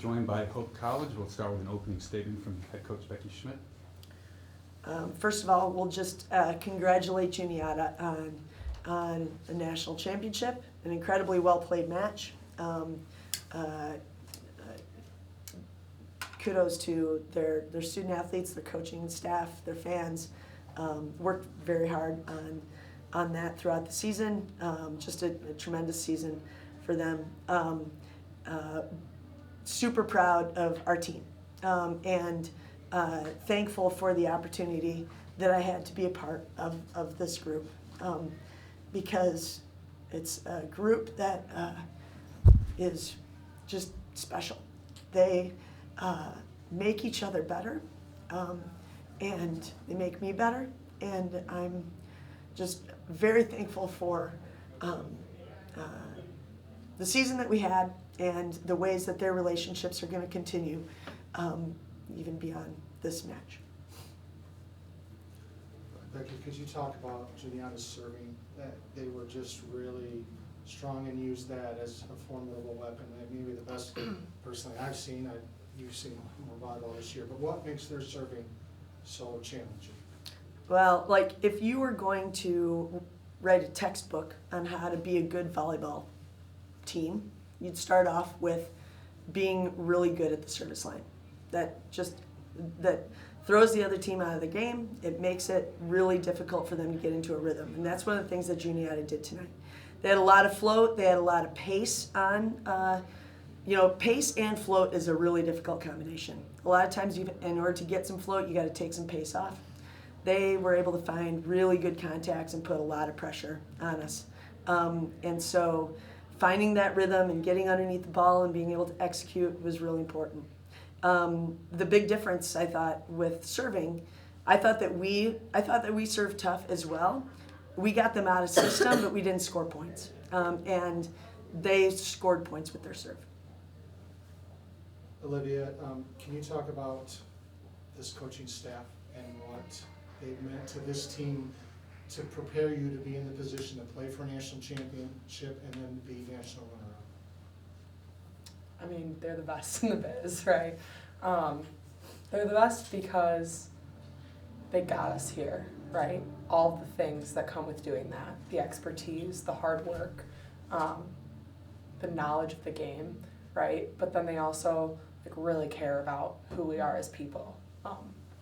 joined by Hope College. We'll start with an opening statement from head coach Becky Schmidt. First of all, we'll just congratulate Juniata on a national championship, an incredibly well-played match. Kudos to their student athletes, their coaching staff, their fans. Worked very hard on that throughout the season. Just a tremendous season for them. Super proud of our team and thankful for the opportunity that I had to be a part of this group because it's a group that is just special. They make each other better and they make me better, and I'm just very thankful for the season that we had and the ways that their relationships are going to continue even beyond this match. Becky, could you talk about Juniata's serving, that they were just really strong and used that as a formidable weapon? Maybe the best personally I've seen. You've seen more volleyball this year, but what makes their serving so challenging? Well, like if you were going to write a textbook on how to be a good volleyball team, you'd start off with being really good at the service line. That throws the other team out of the game. It makes it really difficult for them to get into a rhythm, and that's one of the things that Juniata did tonight. They had a lot of float. They had a lot of pace on. Pace and float is a really difficult combination. A lot of times, in order to get some float, you got to take some pace off. They were able to find really good contacts and put a lot of pressure on us. And so finding that rhythm and getting underneath the ball and being able to execute was really important. The big difference, I thought, with serving, I thought that we served tough as well. We got them out of system, but we didn't score points. And they scored points with their serve. Olivia, can you talk about this coaching staff and what they've meant to this team to prepare you to be in the position to play for a national championship and then be national runner-up? I mean, they're the best in the biz, right? They're the best because they got us here, right? All the things that come with doing that, the expertise, the hard work, the knowledge of the game, right? But then they also really care about who we are as people,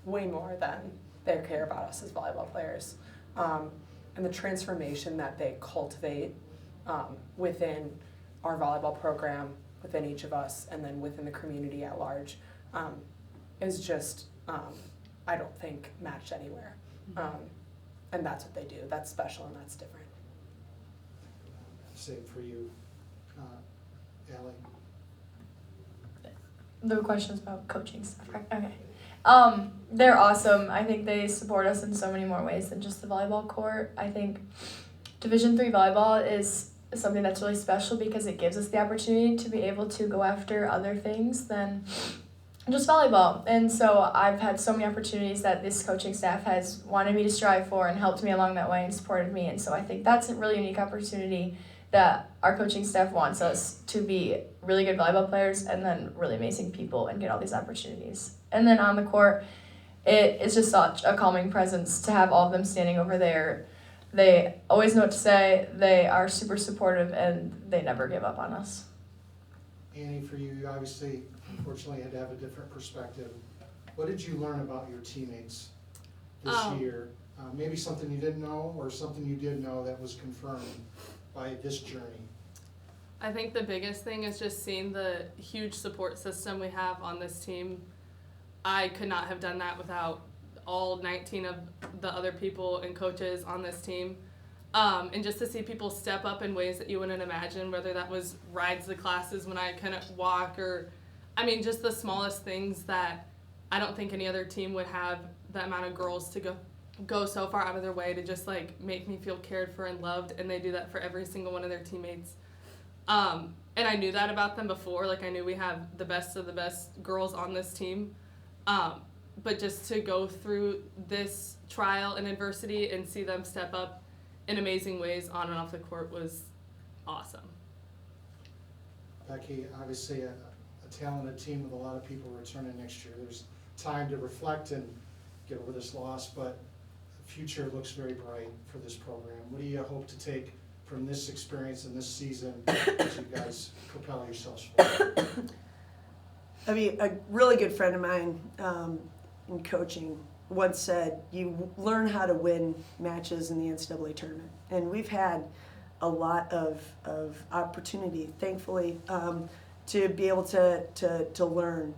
way more than they care about us as volleyball players. And the transformation that they cultivate within our volleyball program, within each of us, and then within the community at large, is just, I don't think, matched anywhere. And that's what they do. That's special and that's different. Same for you, Allie. The question is about coaching stuff, right? Okay. They're awesome. I think they support us in so many more ways than just the volleyball court. I think Division III volleyball is something that's really special because it gives us the opportunity to be able to go after other things than just volleyball. And so I've had so many opportunities that this coaching staff has wanted me to strive for and helped me along that way and supported me. And so I think that's a really unique opportunity that our coaching staff wants us to be really good volleyball players and then really amazing people and get all these opportunities. And then on the court, it is just such a calming presence to have all of them standing over there. They always know what to say, they are super supportive, and they never give up on us. Annie, for you, you obviously, unfortunately, had to have a different perspective. What did you learn about your teammates this year? Maybe something you didn't know or something you did know that was confirmed by this journey? I think the biggest thing is just seeing the huge support system we have on this team. I could not have done that without all 19 of the other people and coaches on this team. And just to see people step up in ways that you wouldn't imagine, whether that was rides to classes when I couldn't walk or, just the smallest things that I don't think any other team would have the amount of girls to go so far out of their way to just make me feel cared for and loved, and they do that for every single one of their teammates. And I knew that about them before. I knew we have the best of the best girls on this team. But just to go through this trial and adversity and see them step up in amazing ways on and off the court was awesome. Becky, obviously a a talented team with a lot of people returning next year. There's time to reflect and get over this loss, but the future looks very bright for this program. What do you hope to take from this experience and this season as you guys propel yourselves forward? I mean, a really good friend of mine in coaching once said, you learn how to win matches in the NCAA tournament. And we've had a lot of opportunity, thankfully, to be able to learn.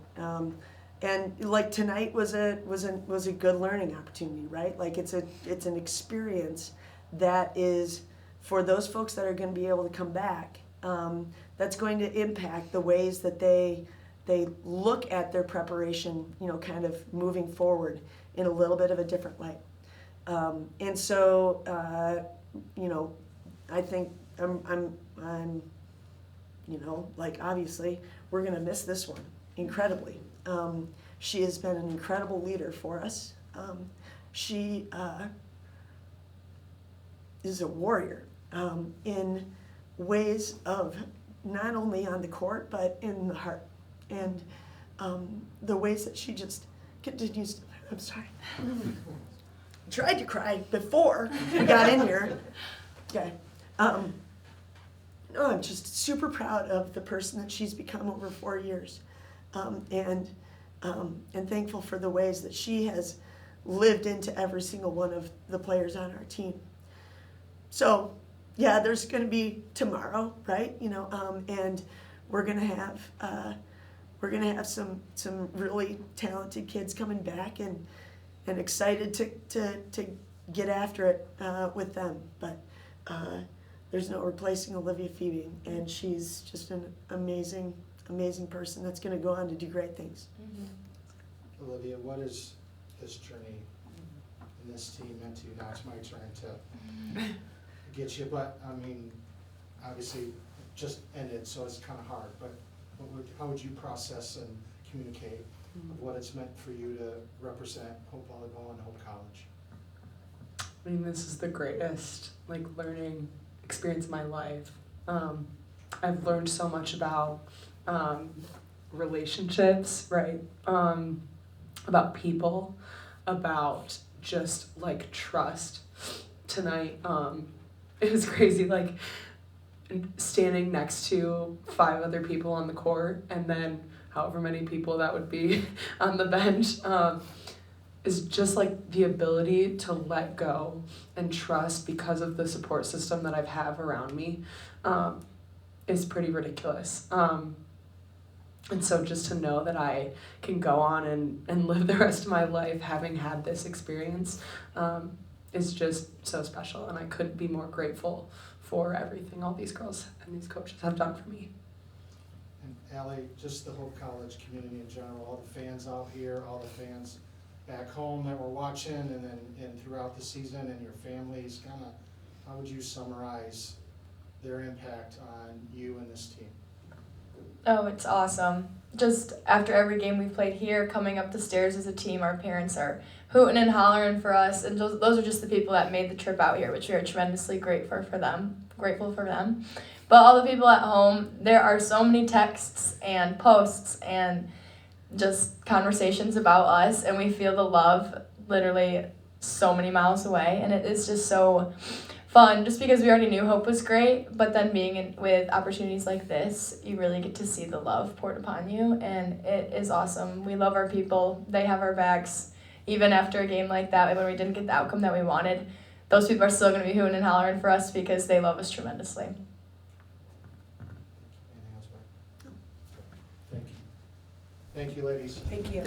And like tonight was a good learning opportunity, right? Like it's an experience that is for those folks that are going to be able to come back. That's going to impact the ways that they look at their preparation, kind of moving forward in a little bit of a different light. And so, I think I'm like obviously we're going to miss this one incredibly. She has been an incredible leader for us. She is a warrior in ways of not only on the court but in the heart. And the ways that she just continues to, I'm sorry. Tried to cry before we got in here. Okay. No, I'm just super proud of the person that she's become over 4 years. And thankful for the ways that she has lived into every single one of the players on our team. So, yeah, there's going to be tomorrow, right? And we're going to have some really talented kids coming back and excited to get after it with them. But there's no replacing Olivia Phoebe, and she's just an amazing person that's going to go on to do great things. Mm-hmm. Olivia, what is this journey and this team meant to you? Now it's my turn to get you, but I mean, obviously it just ended, so it's kind of hard, but how would you process and communicate of what it's meant for you to represent Hope Volleyball and Hope College? I mean, this is the greatest learning experience of my life. I've learned so much about relationships, right? About people, about just trust. Tonight, it was crazy, standing next to 5 other people on the court and then however many people that would be on the bench, is just the ability to let go and trust because of the support system that I have around me is pretty ridiculous. And so just to know that I can go on and live the rest of my life having had this experience is just so special, and I couldn't be more grateful for everything all these girls and these coaches have done for me. And Allie, just the Hope College community in general, all the fans out here, all the fans back home that were watching, and throughout the season, and your families, how would you summarize their impact on you and this team? Oh, it's awesome. Just after every game we've played here, coming up the stairs as a team, our parents are hooting and hollering for us, and those are just the people that made the trip out here, which we are tremendously grateful for them. But all the people at home, there are so many texts and posts and just conversations about us, and we feel the love literally so many miles away, and it is just so fun just because we already knew Hope was great, but then being with opportunities like this, you really get to see the love poured upon you, and it is awesome. We love our people. They have our backs. Even after a game like that, when we didn't get the outcome that we wanted, those people are still going to be hooting and hollering for us because they love us tremendously. Anything else, Mike? Thank you. Thank you, ladies. Thank you.